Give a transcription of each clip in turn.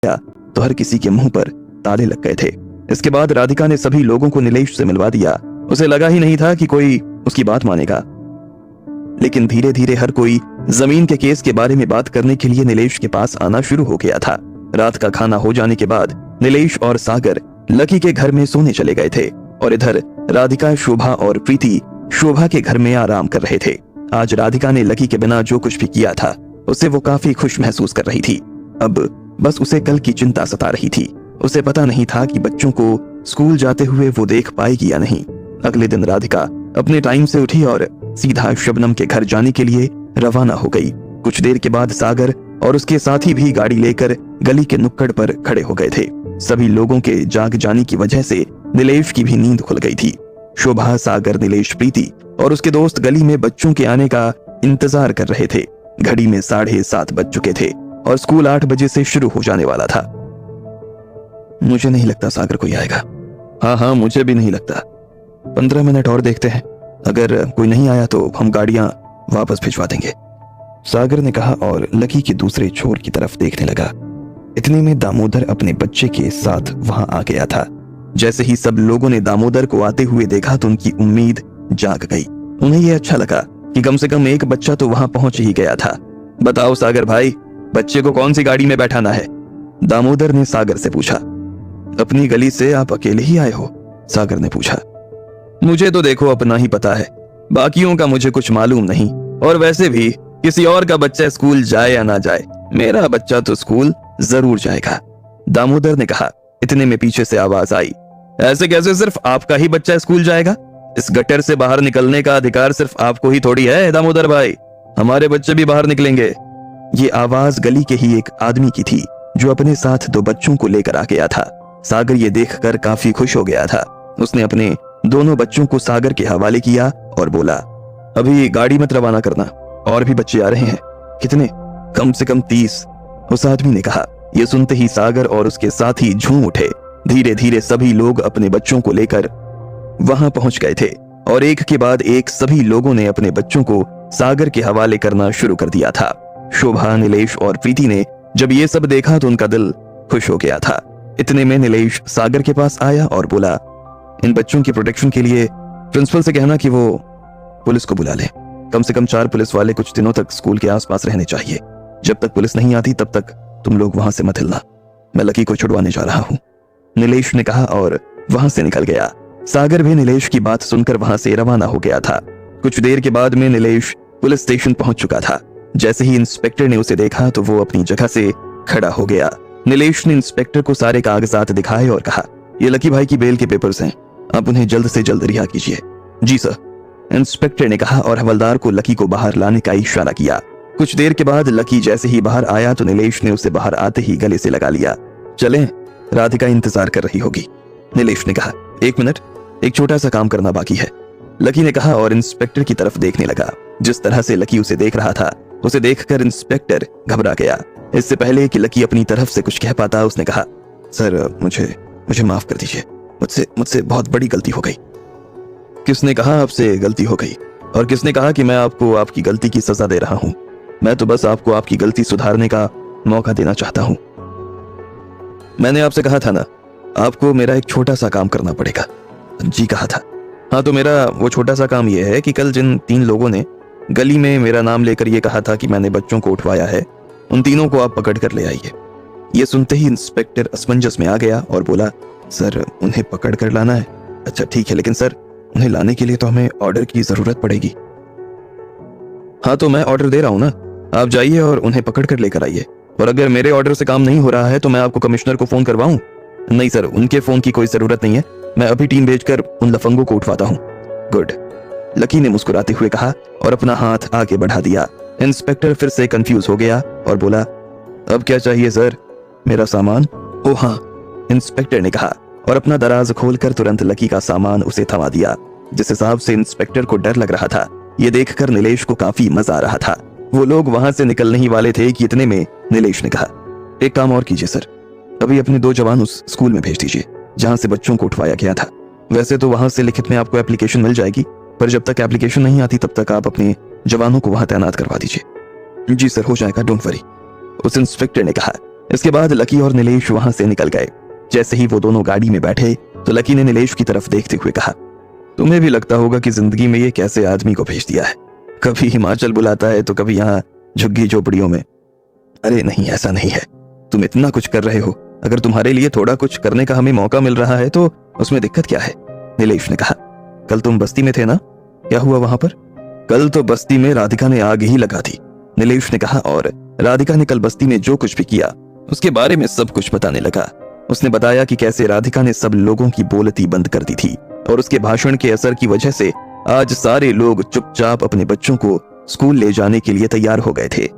तो हर किसी के मुंह पर ताले लग गए थे। इसके बाद राधिका ने सभी लोगों को नीलेश से मिलवा दिया। उसे लगा ही नहीं था कि कोई उसकी बात मानेगा, लेकिन धीरे धीरे हर कोई जमीन के केस के बारे में बात करने के लिए नीलेश के पास आना शुरू हो गया था। रात का खाना हो जाने के बाद नीलेश और सागर लकी के घर में सोने चले गए थे और इधर राधिका, शोभा और प्रीति शोभा के घर में आराम कर रहे थे। आज राधिका ने लकी के बिना जो कुछ भी किया था उससे वो काफी खुश महसूस कर रही थी। अब बस उसे कल की चिंता सता रही थी। उसे पता नहीं था कि बच्चों को स्कूल जाते हुए वो देख पाएगी या नहीं। अगले दिन राधिका अपने टाइम से उठी और सीधा शबनम के घर जाने के लिए रवाना हो गई। कुछ देर के बाद सागर और उसके साथी भी गाड़ी लेकर गली के नुक्कड़ पर खड़े हो गए थे। सभी लोगों के जाग जाने की वजह से नीलेश की भी नींद खुल गई थी। शोभा, सागर, नीलेश, प्रीति और उसके दोस्त गली में बच्चों के आने का इंतजार कर रहे थे। घड़ी में 7:30 बज चुके थे और स्कूल 8 बजे से शुरू हो जाने वाला था। मुझे नहीं लगता सागर कोई आएगा। हाँ, मुझे भी नहीं लगता। 15 मिनट और देखते हैं, अगर कोई नहीं आया तो हम गाड़ियां वापस भिजवा देंगे, सागर ने कहा और लकी के दूसरे छोर की तरफ देखने लगा। इतने में दामोदर अपने बच्चे के साथ वहां आ गया था। जैसे ही सब लोगों ने दामोदर को आते हुए देखा तो उनकी उम्मीद जाग गई। उन्हें यह अच्छा लगा कि कम से कम एक बच्चा तो वहां पहुंच ही गया था। बताओ सागर भाई, बच्चे को कौन सी गाड़ी में बैठाना है? दामोदर ने सागर से पूछा। अपनी गली से आप अकेले ही आए हो? सागर ने पूछा। मुझे तो देखो अपना ही पता है, बाकियों का मुझे कुछ मालूम नहीं। और वैसे भी किसी और का बच्चा स्कूल जाए या ना जाए, मेरा बच्चा तो स्कूल जरूर जाएगा, दामोदर ने कहा। इतने में पीछे से आवाज आई, ऐसे कैसे सिर्फ आपका ही बच्चा स्कूल जाएगा? इस गटर से बाहर निकलने का अधिकार सिर्फ आपको ही थोड़ी है दामोदर भाई, हमारे बच्चे भी बाहर निकलेंगे। ये आवाज गली के ही एक आदमी की थी जो अपने साथ 2 बच्चों को लेकर आ गया था। सागर ये देखकर काफी खुश हो गया था। उसने अपने दोनों बच्चों को सागर के हवाले किया और बोला, अभी गाड़ी मत रवाना करना, और भी बच्चे आ रहे हैं। कितने? कम से कम 30, उस आदमी ने कहा। यह सुनते ही सागर और उसके साथी झूम उठे। धीरे धीरे सभी लोग अपने बच्चों को लेकर वहां पहुंच गए थे और एक के बाद एक सभी लोगों ने अपने बच्चों को सागर के हवाले करना शुरू कर दिया था। शोभा, नीलेश और प्रीति ने जब ये सब देखा तो उनका दिल खुश हो गया था। इतने में नीलेश सागर के पास आया और बोला, इन बच्चों की प्रोटेक्शन के लिए प्रिंसिपल से कहना कि वो पुलिस को बुला ले। कम से कम 4 पुलिस वाले कुछ दिनों तक स्कूल के आसपास रहने चाहिए। जब तक पुलिस नहीं आती तब तक तुम लोग वहां से मत हिलना, मैं लकी को छुड़वाने जा रहा हूं, नीलेश ने कहा और वहां से निकल गया। सागर भी नीलेश की बात सुनकर वहां से रवाना हो गया था। कुछ देर के बाद में नीलेश पुलिस स्टेशन पहुंच चुका था। जैसे ही इंस्पेक्टर ने उसे देखा तो वो अपनी जगह से खड़ा हो गया। नीलेश ने इंस्पेक्टर को सारे कागजात दिखाए और कहा, ये लकी भाई की बेल के पेपर्स हैं, आप उन्हें जल्द से जल्द रिहा कीजिए। जी सर, इंस्पेक्टर ने कहा और हवलदार को लकी को बाहर लाने का इशारा किया। कुछ देर के बाद लकी जैसे ही बाहर आया तो नीलेश ने उसे बाहर आते ही गले से लगा लिया। चलें, राधिका इंतजार कर रही होगी, नीलेश ने कहा। 1 मिनट, एक छोटा सा काम करना बाकी है, लकी ने कहा और इंस्पेक्टर की तरफ देखने लगा। जिस तरह से लकी उसे देख रहा था उसे देखकर इंस्पेक्टर घबरा गया। इससे पहले कि लकी अपनी तरफ से कुछ कह पाता उसने कहा, सर मुझे माफ कर दीजिए, मुझसे बहुत बड़ी गलती हो गई। किसने कहा आपसे गलती हो गई? और किसने कहा कि मैं आपको आपकी गलती की सजा दे रहा हूं? मैं तो बस आपको आपकी गलती सुधारने का मौका देना चाहता हूं। मैंने आपसे कहा था ना, आपको मेरा एक छोटा सा काम करना पड़ेगा। जी कहा था। हाँ, तो मेरा वो छोटा सा काम यह है कि कल जिन 3 लोगों ने गली में मेरा नाम लेकर ये कहा था कि मैंने बच्चों को उठवाया है, उन तीनों को आप पकड़ कर ले आइए। ये सुनते ही इंस्पेक्टर असमंजस में आ गया और बोला, सर उन्हें पकड़ कर लाना है? अच्छा ठीक है, लेकिन सर उन्हें लाने के लिए तो हमें ऑर्डर की जरूरत पड़ेगी। हाँ, तो मैं ऑर्डर दे रहा हूं ना, आप जाइए और उन्हें पकड़ कर लेकर आइए। और अगर मेरे ऑर्डर से काम नहीं हो रहा है तो मैं आपको कमिश्नर को फोन करवाऊं? नहीं सर, उनके फोन की कोई जरूरत नहीं है, मैं अभी टीम भेजकर उन लफंगों को उठवाता हूं। गुड, लकी ने मुस्कुराते हुए कहा और अपना हाथ आगे बढ़ा दिया। इंस्पेक्टर फिर से कंफ्यूज हो गया और बोला, अब क्या चाहिए सर? मेरा सामान? ओ हाँ, इंस्पेक्टर ने कहा और अपना दराज खोलकर तुरंत लकी का सामान उसे थमा दिया। जिस हिसाब से इंस्पेक्टर को डर लग रहा था, ये देखकर नीलेश को काफी मजा आ रहा था। वो लोग वहां से निकलने ही वाले थे कि इतने में नीलेश ने कहा, एक काम और कीजिए सर, अभी अपने 2 जवान उस स्कूल में भेज दीजिए जहां से बच्चों को उठवाया गया था। वैसे तो वहां से लिखित में आपको एप्लीकेशन मिल जाएगी, पर जब तक एप्लीकेशन नहीं आती तब तक आप अपने जवानों को वहां तैनात करवा दीजिए। जी सर, हो जाएगा, डोंट वरी, उस इंस्पेक्टर ने कहा। इसके बाद लकी और नीलेश वहां से निकल गए। जैसे ही वो दोनों गाड़ी में बैठे तो लकी ने नीलेश की तरफ देखते हुए कहा, तुम्हें भी लगता होगा कि जिंदगी में ये कैसे आदमी को भेज दिया है, कभी हिमाचल बुलाता है तो कभी यहाँ झुग्गी झोपड़ियों में। अरे नहीं, ऐसा नहीं है, तुम इतना कुछ कर रहे हो, अगर तुम्हारे लिए थोड़ा कुछ करने का हमें मौका मिल रहा है तो उसमें दिक्कत क्या है? नीलेश ने कहा, कल तुम बस्ती में थे ना, क्या हुआ वहां पर? कल तो बस्ती में राधिका ने आग ही लगा दी, नीलेश ने कहा, और राधिका ने कल बस्ती में जो कुछ भी किया उसके बारे में सब कुछ बताने लगा। उसने बताया कि कैसे राधिका ने सब लोगों की बोलती बंद कर दी थी और उसके भाषण के असर की वजह से आज सारे लोग चुपचाप अपने बच्चों को स्कूल ले जाने के लिए तैयार हो गए थे।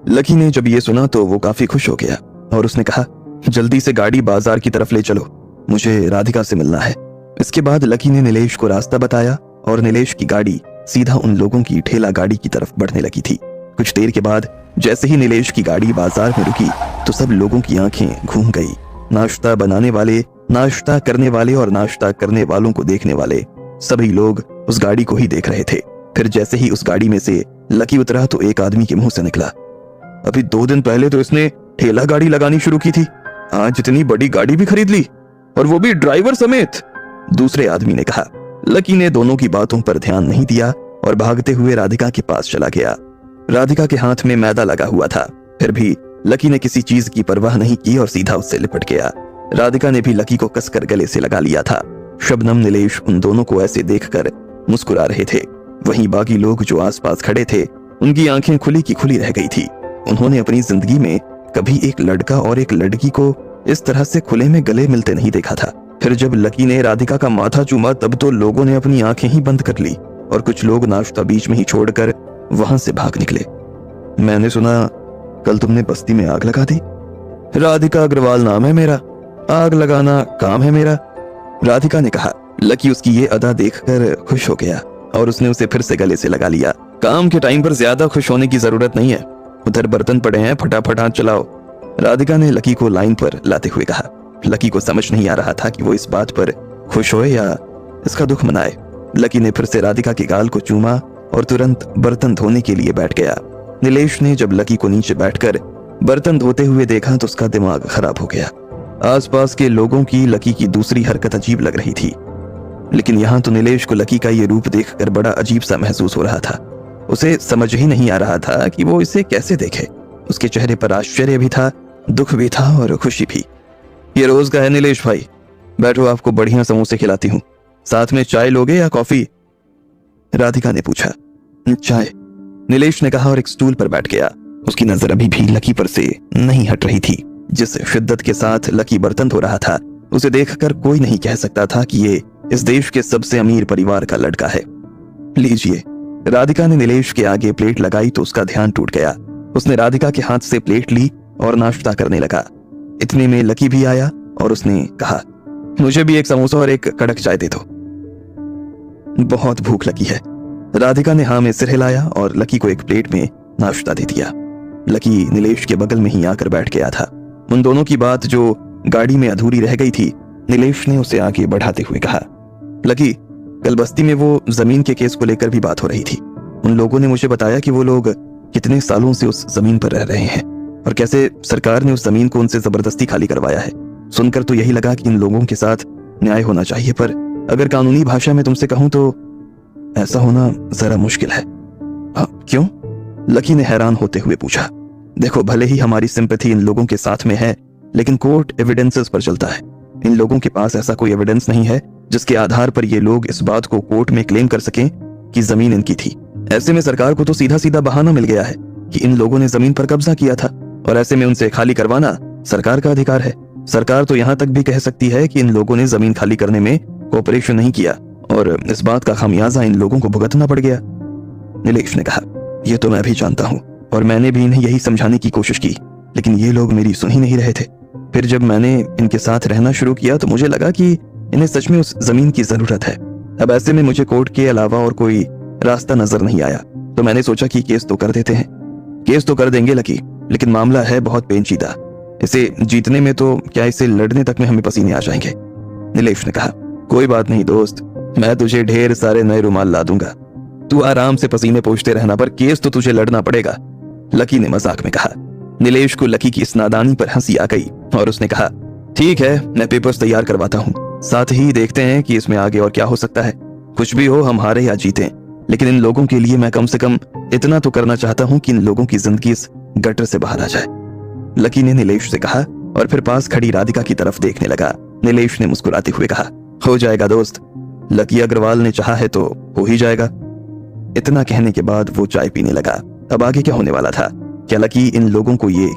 लकी ने जब ये सुना तो वो काफी खुश हो गया और उसने कहा, जल्दी से गाड़ी बाजार की तरफ ले चलो, मुझे राधिका से मिलना है। इसके बाद लकी ने नीलेश को रास्ता बताया और नीलेश की गाड़ी सीधा उन लोगों की ठेला गाड़ी की तरफ बढ़ने लगी थी। कुछ देर के बाद जैसे ही नीलेश की गाड़ी बाजार में रुकी तो सब लोगों की आंखें घूम गई। नाश्ता बनाने वाले, नाश्ता करने वाले और नाश्ता करने वालों को देखने वाले सभी लोग उस गाड़ी को ही देख रहे थे। फिर जैसे ही उस गाड़ी में से लकी उतरा तो एक आदमी के मुंह से निकला, अभी 2 दिन पहले तो इसने ठेला गाड़ी लगानी शुरू की थी, आज इतनी बड़ी गाड़ी भी खरीद ली, और वो भी ड्राइवर समेत। दूसरे आदमी ने कहा। लकी ने दोनों की बातों पर ध्यान नहीं दिया और भागते हुए राधिका के पास चला गया। राधिका के हाथ में मैदा लगा हुआ था, फिर भी लकी ने किसी चीज की परवाह नहीं की और सीधा उससे लिपट गया। राधिका ने भी लकी को कसकर गले से लगा लिया था। शबनम, नीलेश उन दोनों को ऐसे देखकर मुस्कुरा रहे थे। वहीं बाकी लोग जो आसपास खड़े थे उनकी आंखें खुली की खुली रह गई थी। उन्होंने अपनी जिंदगी में कभी एक लड़का और एक लड़की को इस तरह से खुले में गले मिलते नहीं देखा था। फिर जब लकी ने राधिका का माथा चूमा तब तो लोगों ने अपनी आंखें ही बंद कर ली और कुछ लोग नाश्ता बीच में ही छोड़कर वहां से भाग निकले। मैंने सुना कल तुमने बस्ती में आग लगा दी। राधिका अग्रवाल नाम है मेरा, आग लगाना काम है मेरा, राधिका ने कहा। लकी उसकी ये अदा देखकर खुश हो गया और उसने उसे फिर से गले से लगा लिया। काम के टाइम पर ज्यादा खुश होने की जरूरत नहीं है, उधर बर्तन पड़े हैं, फटाफट हाथ चलाओ, राधिका ने लकी को लाइन पर लाते हुए कहा। लकी को समझ नहीं आ रहा था कि वो इस बात पर खुश होए या इसका दुख मनाए। लकी ने फिर से राधिका के गाल को चूमा और तुरंत बर्तन धोने के लिए बैठ गया। नीलेश ने जब लकी को नीचे बैठकर बर्तन धोते हुए देखा तो उसका दिमाग खराब हो गया। आसपास के लोगों की लकी की दूसरी हरकत अजीब लग रही थी, लेकिन यहाँ तो नीलेश को लकी का ये रूप देखकर बड़ा अजीब सा महसूस हो रहा था। उसे समझ ही नहीं आ रहा था कि वो इसे कैसे देखे। उसके चेहरे पर आश्चर्य भी था, दुख भी था और खुशी भी। ये रोज का है नीलेश भाई, बैठो आपको बढ़िया समोसे खिलाती हूँ, साथ में चाय लोगे या कॉफी? राधिका ने पूछा। चाय, नीलेश ने कहा और एक स्टूल पर बैठ गया। उसकी नजर अभी भी लकी पर से नहीं हट रही थी। जिस शिद्दत के साथ लकी बर्तन धो रहा था उसे देखकर कोई नहीं कह सकता था कि ये इस देश के सबसे अमीर परिवार का लड़का है। लीजिए। राधिका ने नीलेश के आगे प्लेट लगाई तो उसका ध्यान टूट गया। उसने राधिका के हाथ से प्लेट ली और नाश्ता करने लगा। इतने में लकी भी आया और उसने कहा, मुझे भी एक समोसा और एक कड़क चाय दे दो, बहुत भूख लगी है। राधिका ने हाँ में सिर हिलाया और लकी को एक प्लेट में नाश्ता दे दिया। लकी नीलेश के बगल में ही आकर बैठ गया था। उन दोनों की बात जो गाड़ी में अधूरी रह गई थी, नीलेश ने उसे आगे बढ़ाते हुए कहा, लकी, कल बस्ती में वो जमीन के केस को लेकर भी बात हो रही थी। उन लोगों ने मुझे बताया कि वो लोग कितने सालों से उस जमीन पर रह रहे हैं और कैसे सरकार ने उस जमीन को उनसे जबरदस्ती खाली करवाया है। सुनकर तो यही लगा कि इन लोगों के साथ न्याय होना चाहिए, पर अगर कानूनी भाषा में तुमसे कहूं तो ऐसा होना जरा मुश्किल है। क्यों? लकी ने हैरान होते हुए पूछा। देखो, भले ही हमारी सिंपैथी इन लोगों के साथ में है, लेकिन कोर्ट एविडेंसेस पर चलता है। इन लोगों के पास ऐसा कोई एविडेंस नहीं है जिसके आधार पर ये लोग इस बात को कोर्ट में क्लेम कर सकें कि जमीन इनकी थी। ऐसे में सरकार को तो सीधा सीधा बहाना मिल गया है कि इन लोगों ने जमीन पर कब्जा किया था और ऐसे में उनसे खाली करवाना सरकार का अधिकार है। सरकार तो यहाँ तक भी कह सकती है कि इन लोगों ने जमीन खाली करने में कोऑपरेशन नहीं किया और इस बात का खामियाजा इन लोगों को भुगतना पड़ गया। नीलेश ने कहा, यह तो मैं भी जानता हूँ और मैंने भी इन्हें यही समझाने की कोशिश की, लेकिन ये लोग मेरी सुन ही नहीं रहे थे। फिर जब मैंने इनके साथ रहना शुरू किया तो मुझे लगा कि इन्हें सच में उस जमीन की जरूरत है। अब ऐसे में मुझे कोर्ट के अलावा और कोई रास्ता नजर नहीं आया, तो मैंने सोचा कि केस तो कर देते हैं। केस तो कर देंगे लकी, लेकिन मामला है बहुत पेचीदा। इसे जीतने में तो क्या, इसे लड़ने तक में हमें पसीने आ जाएंगे। नीलेश ने कहा, कोई बात नहीं दोस्त, मैं तुझे ढेर सारे नए रुमाल ला दूंगा, तू आराम से पसीने पोंछते रहना, पर केस तो तुझे लड़ना पड़ेगा, लकी ने मजाक में कहा। नीलेश को लकी की इस नादानी पर हंसी आ गई और उसने कहा, ठीक है, मैं पेपर्स तैयार करवाता हूँ, साथ ही देखते हैं कि इसमें आगे और क्या हो सकता है। कुछ भी हो, हम हारे या जीते, लेकिन इन लोगों के लिए मैं कम से कम इतना तो करना चाहता हूँ कि इन लोगों की जिंदगी इस गटर से बाहर आ जाए। लकी ने नीलेश से कहा और फिर पास खड़ी राधिका की तरफ देखने लगा। नीलेश ने मुस्कुराते हुए कहा, हो जाएगा दोस्त, लकी अग्रवाल ने चाहा है तो हो ही जाएगा। इतना कहने के बाद वो चाय पीने लगा। अब आगे क्या होने वाला था? क्या लकी इन लोगों को ये